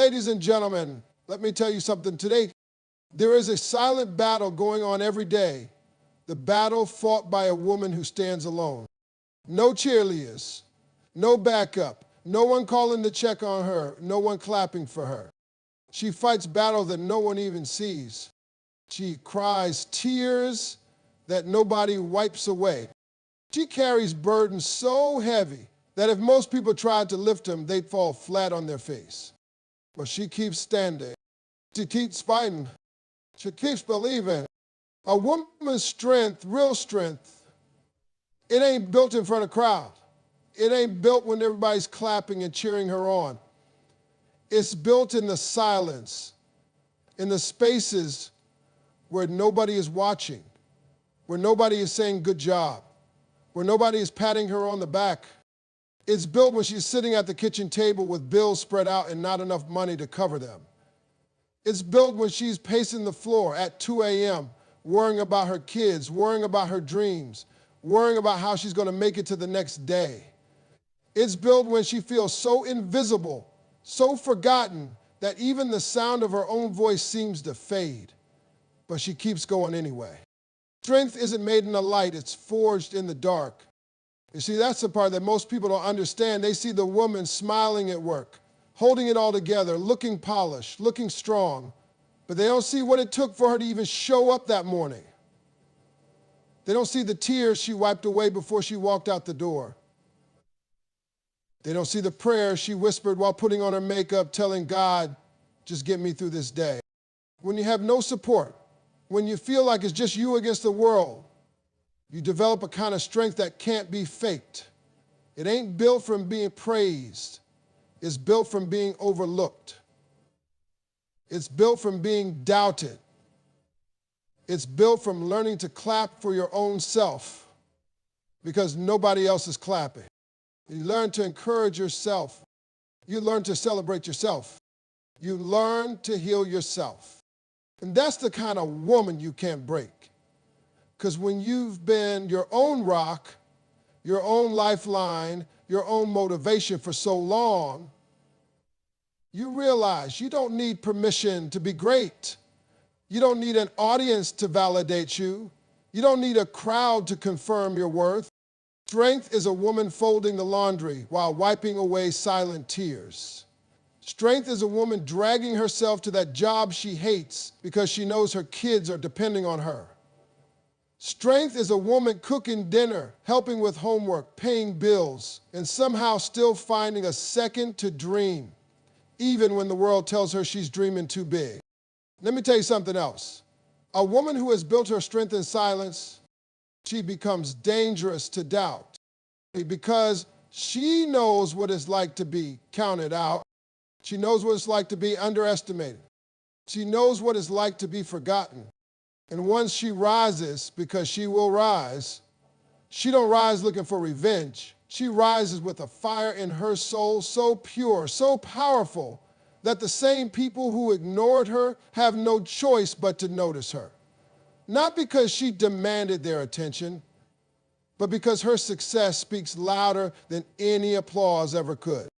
ladies and gentlemen, let me tell you something today. There is a silent battle going on every day. The battle fought by a woman who stands alone. No cheerleaders, no backup, no one calling to check on her, no one clapping for her. She fights battles that no one even sees. She cries tears that nobody wipes away. She carries burdens so heavy that if most people tried to lift them, they'd fall flat on their face. But she keeps standing. She keeps fighting. She keeps believing. A woman's strength, real strength, it ain't built in front of a crowd. It ain't built when everybody's clapping and cheering her on. It's built in the silence, in the spaces where nobody is watching, where nobody is saying good job, where nobody is patting her on the back. It's built when she's sitting at the kitchen table with bills spread out and not enough money to cover them. It's built when she's pacing the floor at 2 a.m., worrying about her kids, worrying about her dreams, worrying about how she's going to make it to the next day. It's built when she feels so invisible, so forgotten, that even the sound of her own voice seems to fade. But she keeps going anyway. Strength isn't made in the light, it's forged in the dark. You see, that's the part that most people don't understand. They see the woman smiling at work, holding it all together, looking polished, looking strong, but they don't see what it took for her to even show up that morning. They don't see the tears she wiped away before she walked out the door. They don't see the prayers she whispered while putting on her makeup, telling God, just get me through this day. When you have no support, when you feel like it's just you against the world, you develop a kind of strength that can't be faked. It ain't built from being praised. It's built from being overlooked. It's built from being doubted. It's built from learning to clap for your own self because nobody else is clapping. You learn to encourage yourself. You learn to celebrate yourself. You learn to heal yourself. And that's the kind of woman you can't break. Because when you've been your own rock, your own lifeline, your own motivation for so long, you realize you don't need permission to be great. You don't need an audience to validate you. You don't need a crowd to confirm your worth. Strength is a woman folding the laundry while wiping away silent tears. Strength is a woman dragging herself to that job she hates because she knows her kids are depending on her. Strength is a woman cooking dinner, helping with homework, paying bills, and somehow still finding a second to dream, even when the world tells her she's dreaming too big. Let me tell you something else. A woman who has built her strength in silence, she becomes dangerous to doubt because she knows what it's like to be counted out. She knows what it's like to be underestimated. She knows what it's like to be forgotten. And once she rises, because she will rise, she don't rise looking for revenge. She rises with a fire in her soul so pure, so powerful, that the same people who ignored her have no choice but to notice her. Not because she demanded their attention, but because her success speaks louder than any applause ever could.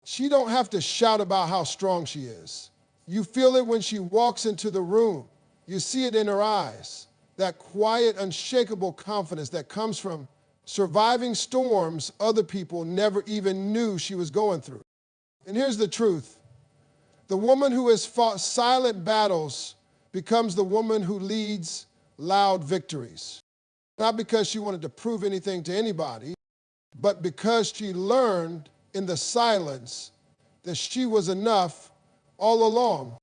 She don't have to shout about how strong she is. You feel it when she walks into the room. You see it in her eyes, that quiet, unshakable confidence that comes from surviving storms other people never even knew she was going through. And here's the truth. The woman who has fought silent battles becomes the woman who leads loud victories. Not because she wanted to prove anything to anybody, but because she learned in the silence that she was enough all along.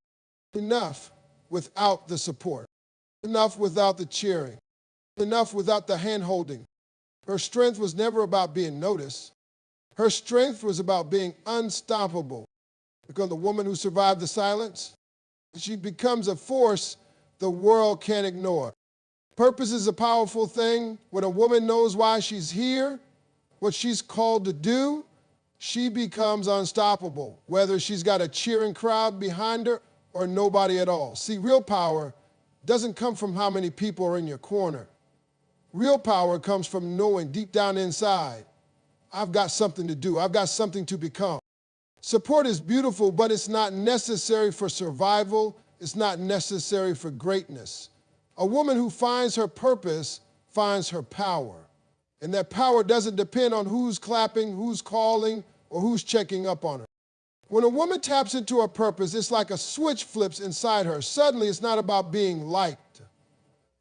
Enough without the support. Enough without the cheering. Enough without the hand-holding. Her strength was never about being noticed. Her strength was about being unstoppable. Because the woman who survived the silence, she becomes a force the world can't ignore. Purpose is a powerful thing. When a woman knows why she's here, what she's called to do, she becomes unstoppable, whether she's got a cheering crowd behind her or nobody at all. See, real power doesn't come from how many people are in your corner. Real power comes from knowing deep down inside, I've got something to do. I've got something to become. Support is beautiful, but it's not necessary for survival. It's not necessary for greatness. A woman who finds her purpose finds her power. And that power doesn't depend on who's clapping, who's calling, or who's checking up on her. When a woman taps into her purpose, it's like a switch flips inside her. Suddenly, it's not about being liked.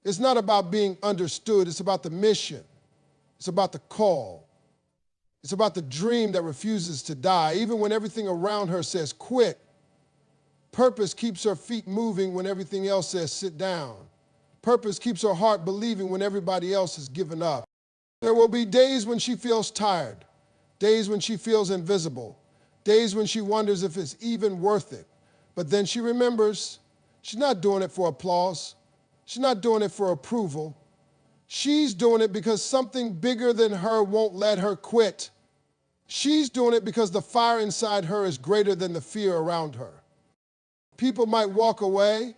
It's not about being understood. It's about the mission. It's about the call. It's about the dream that refuses to die, even when everything around her says quit. Purpose keeps her feet moving when everything else says sit down. Purpose keeps her heart believing when everybody else has given up. There will be days when she feels tired, days when she feels invisible, days when she wonders if it's even worth it. But then she remembers she's not doing it for applause. She's not doing it for approval. She's doing it because something bigger than her won't let her quit. She's doing it because the fire inside her is greater than the fear around her. People might walk away.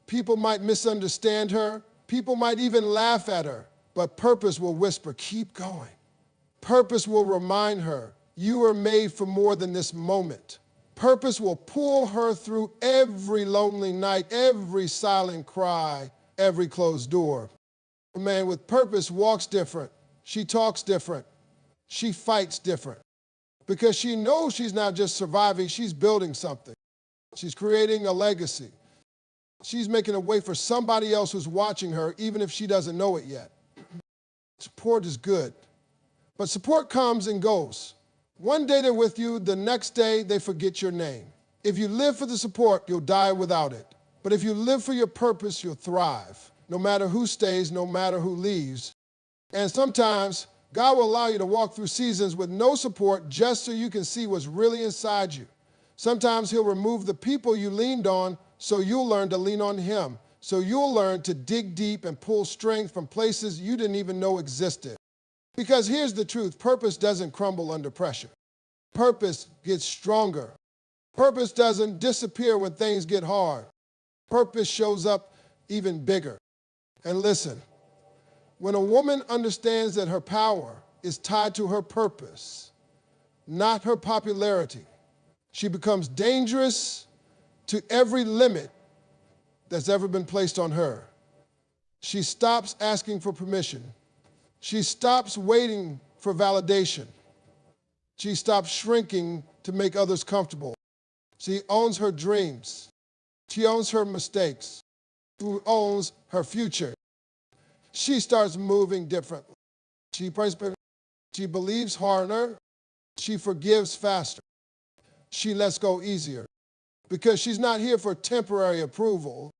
People might misunderstand her. People might even laugh at her. But purpose will whisper, keep going. Purpose will remind her, you were made for more than this moment. Purpose will pull her through every lonely night, every silent cry, every closed door. A man with purpose walks different. She talks different. She fights different. Because she knows she's not just surviving, she's building something. She's creating a legacy. She's making a way for somebody else who's watching her, even if she doesn't know it yet. Support is good, but support comes and goes. One day they're with you, the next day they forget your name. If you live for the support, you'll die without it. But if you live for your purpose, you'll thrive, no matter who stays, no matter who leaves. And sometimes God will allow you to walk through seasons with no support just so you can see what's really inside you. Sometimes he'll remove the people you leaned on so you'll learn to lean on him. So you'll learn to dig deep and pull strength from places you didn't even know existed. Because here's the truth, purpose doesn't crumble under pressure. Purpose gets stronger. Purpose doesn't disappear when things get hard. Purpose shows up even bigger. And listen, when a woman understands that her power is tied to her purpose, not her popularity, she becomes dangerous to every limit that's ever been placed on her. She stops asking for permission. She stops waiting for validation. She stops shrinking to make others comfortable. She owns her dreams. She owns her mistakes. She owns her future. She starts moving differently. She prays, she believes harder. She forgives faster. She lets go easier. Because she's not here for temporary approval.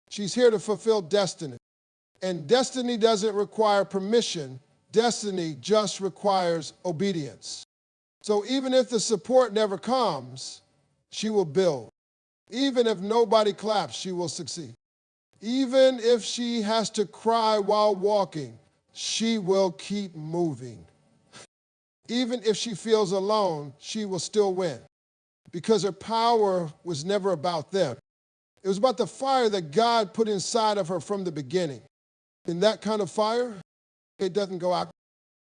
She's here to fulfill destiny. And destiny doesn't require permission. Destiny just requires obedience. So even if the support never comes, she will build. Even if nobody claps, she will succeed. Even if she has to cry while walking, she will keep moving. Even if she feels alone, she will still win. Because her power was never about them. It was about the fire that God put inside of her from the beginning. And that kind of fire, it doesn't go out.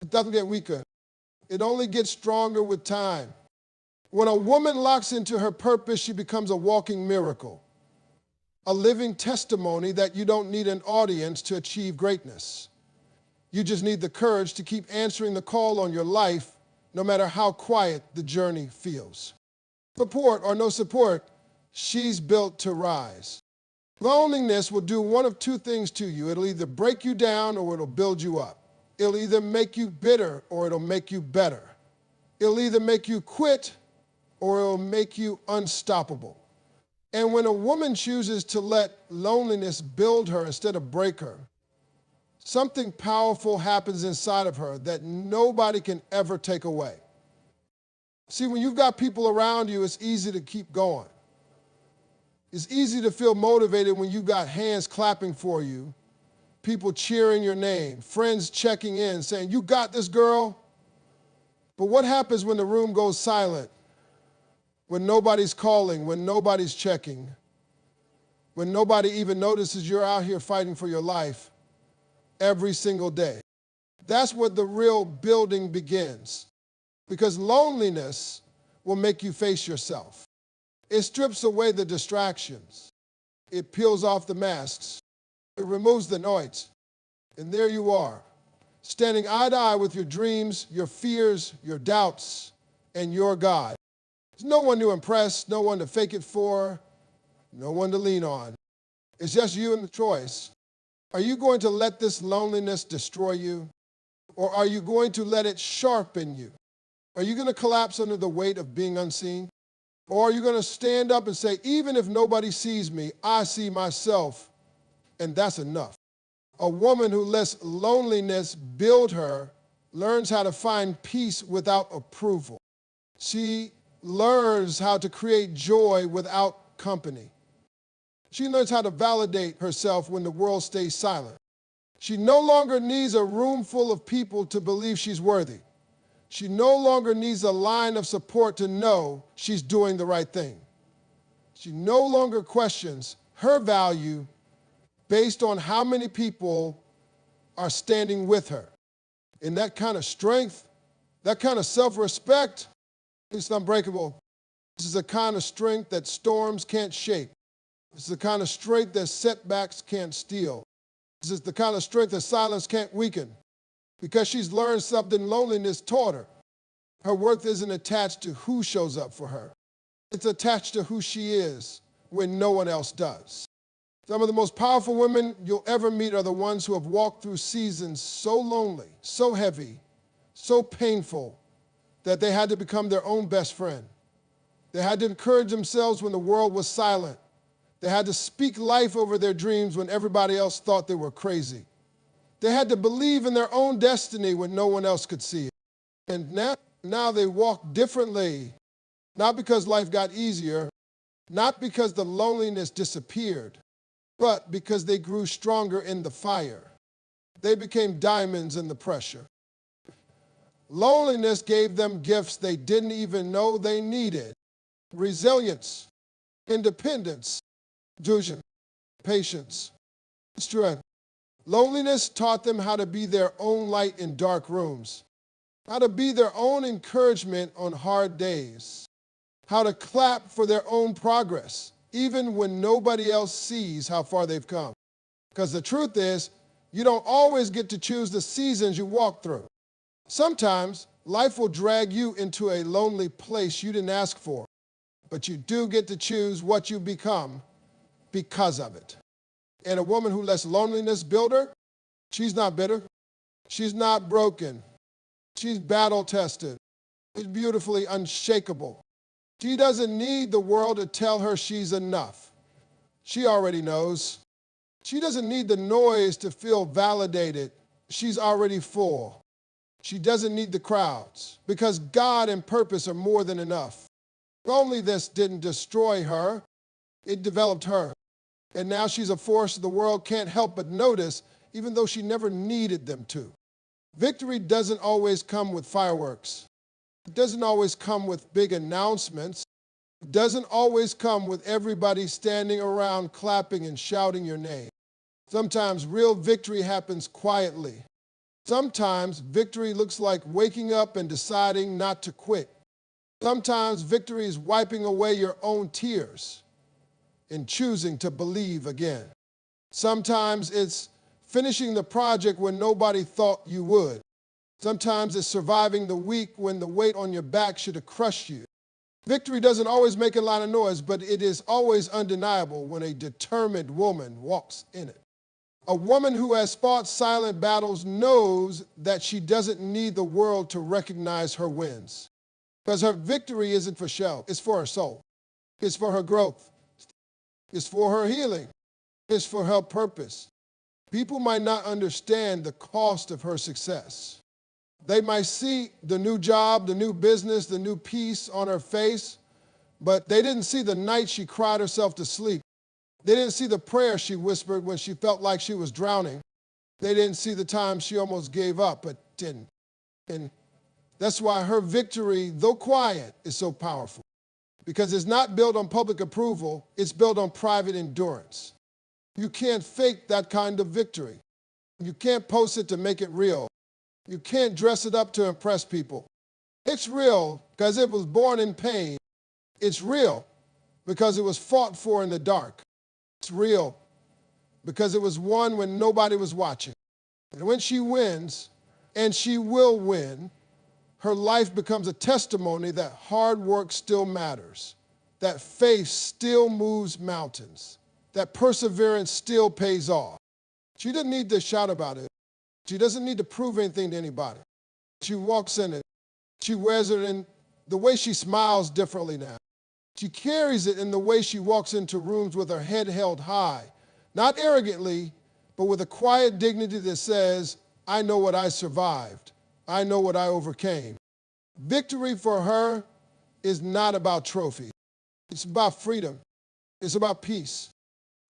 It doesn't get weaker. It only gets stronger with time. When a woman locks into her purpose, she becomes a walking miracle. A living testimony that you don't need an audience to achieve greatness. You just need the courage to keep answering the call on your life, no matter how quiet the journey feels. Support or no support, she's built to rise. Loneliness will do one of two things to you. It'll either break you down or it'll build you up. It'll either make you bitter or it'll make you better. It'll either make you quit or it'll make you unstoppable. And when a woman chooses to let loneliness build her instead of break her, something powerful happens inside of her that nobody can ever take away. See, when you've got people around you, it's easy to keep going. It's easy to feel motivated when you've got hands clapping for you, people cheering your name, friends checking in, saying, you got this, girl. But what happens when the room goes silent? When nobody's calling, when nobody's checking, when nobody even notices you're out here fighting for your life every single day? That's where the real building begins. Because loneliness will make you face yourself. It strips away the distractions. It peels off the masks. It removes the noise. And there you are, standing eye to eye with your dreams, your fears, your doubts, and your God. There's no one to impress, no one to fake it for, no one to lean on. It's just you and the choice. Are you going to let this loneliness destroy you? Or are you going to let it sharpen you? Are you going to collapse under the weight of being unseen? Or are you going to stand up and say, even if nobody sees me, I see myself, and that's enough? A woman who lets loneliness build her learns how to find peace without approval. She learns how to create joy without company. She learns how to validate herself when the world stays silent. She no longer needs a room full of people to believe she's worthy. She no longer needs a line of support to know she's doing the right thing. She no longer questions her value based on how many people are standing with her. And that kind of strength, that kind of self-respect, it's unbreakable. This is the kind of strength that storms can't shake. This is the kind of strength that setbacks can't steal. This is the kind of strength that silence can't weaken. Because she's learned something loneliness taught her. Her worth isn't attached to who shows up for her. It's attached to who she is when no one else does. Some of the most powerful women you'll ever meet are the ones who have walked through seasons so lonely, so heavy, so painful, that they had to become their own best friend. They had to encourage themselves when the world was silent. They had to speak life over their dreams when everybody else thought they were crazy. They had to believe in their own destiny when no one else could see it. And now they walk differently, not because life got easier, not because the loneliness disappeared, but because they grew stronger in the fire. They became diamonds in the pressure. Loneliness gave them gifts they didn't even know they needed. Resilience, independence, vision, patience, strength. Loneliness taught them how to be their own light in dark rooms, how to be their own encouragement on hard days, how to clap for their own progress, even when nobody else sees how far they've come. Because the truth is, you don't always get to choose the seasons you walk through. Sometimes life will drag you into a lonely place you didn't ask for, but you do get to choose what you become because of it. And a woman who lets loneliness build her, she's not bitter, she's not broken, she's battle-tested, she's beautifully unshakable. She doesn't need the world to tell her she's enough. She already knows. She doesn't need the noise to feel validated. She's already full. She doesn't need the crowds because God and purpose are more than enough. Loneliness didn't destroy her, it developed her. And now she's a force the world can't help but notice, even though she never needed them to. Victory doesn't always come with fireworks. It doesn't always come with big announcements. It doesn't always come with everybody standing around clapping and shouting your name. Sometimes real victory happens quietly. Sometimes victory looks like waking up and deciding not to quit. Sometimes victory is wiping away your own tears and choosing to believe again. Sometimes it's finishing the project when nobody thought you would. Sometimes it's surviving the week when the weight on your back should have crushed you. Victory doesn't always make a lot of noise, but it is always undeniable when a determined woman walks in it. A woman who has fought silent battles knows that she doesn't need the world to recognize her wins. Because her victory isn't for show, it's for her soul. It's for her growth. It's for her healing. It's for her purpose. People might not understand the cost of her success. They might see the new job, the new business, the new peace on her face, but they didn't see the night she cried herself to sleep. They didn't see the prayer she whispered when she felt like she was drowning. They didn't see the time she almost gave up, but didn't. And that's why her victory, though quiet, is so powerful. Because it's not built on public approval, it's built on private endurance. You can't fake that kind of victory. You can't post it to make it real. You can't dress it up to impress people. It's real because it was born in pain. It's real because it was fought for in the dark. It's real because it was won when nobody was watching. And when she wins, and she will win, her life becomes a testimony that hard work still matters, that faith still moves mountains, that perseverance still pays off. She didn't need to shout about it. She doesn't need to prove anything to anybody. She walks in it. She wears it in the way she smiles differently now. She carries it in the way she walks into rooms with her head held high, not arrogantly, but with a quiet dignity that says, I know what I survived. I know what I overcame. Victory for her is not about trophies. It's about freedom. It's about peace.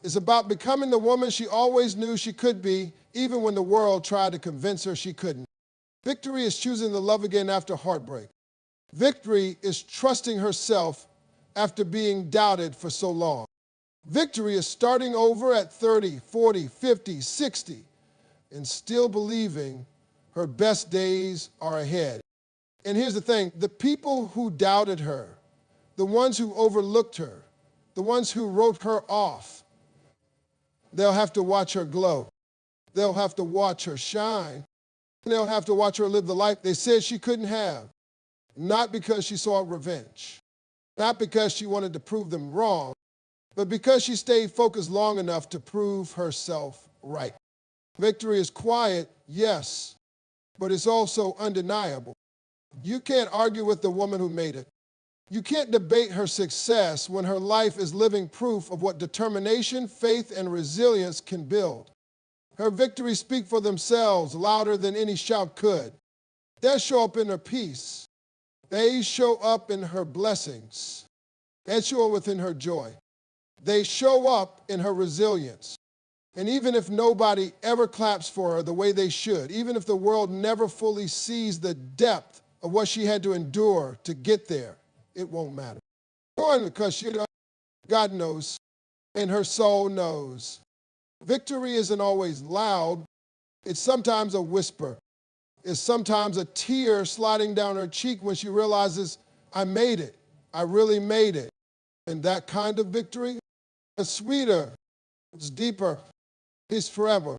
It's about becoming the woman she always knew she could be, even when the world tried to convince her she couldn't. Victory is choosing to love again after heartbreak. Victory is trusting herself after being doubted for so long. Victory is starting over at 30, 40, 50, 60, and still believing her best days are ahead. And here's the thing, the people who doubted her, the ones who overlooked her, the ones who wrote her off, they'll have to watch her glow. They'll have to watch her shine. They'll have to watch her live the life they said she couldn't have. Not because she sought revenge, not because she wanted to prove them wrong, but because she stayed focused long enough to prove herself right. Victory is quiet, yes, but it's also undeniable. You can't argue with the woman who made it. You can't debate her success when her life is living proof of what determination, faith, and resilience can build. Her victories speak for themselves louder than any shout could. They show up in her peace. They show up in her blessings. They show up within her joy. They show up in her resilience. And even if nobody ever claps for her the way they should, even if the world never fully sees the depth of what she had to endure to get there, it won't matter. Because God knows, and her soul knows. Victory isn't always loud. It's sometimes a whisper. It's sometimes a tear sliding down her cheek when she realizes, I made it. I really made it. And that kind of victory is sweeter. It's deeper. It's forever.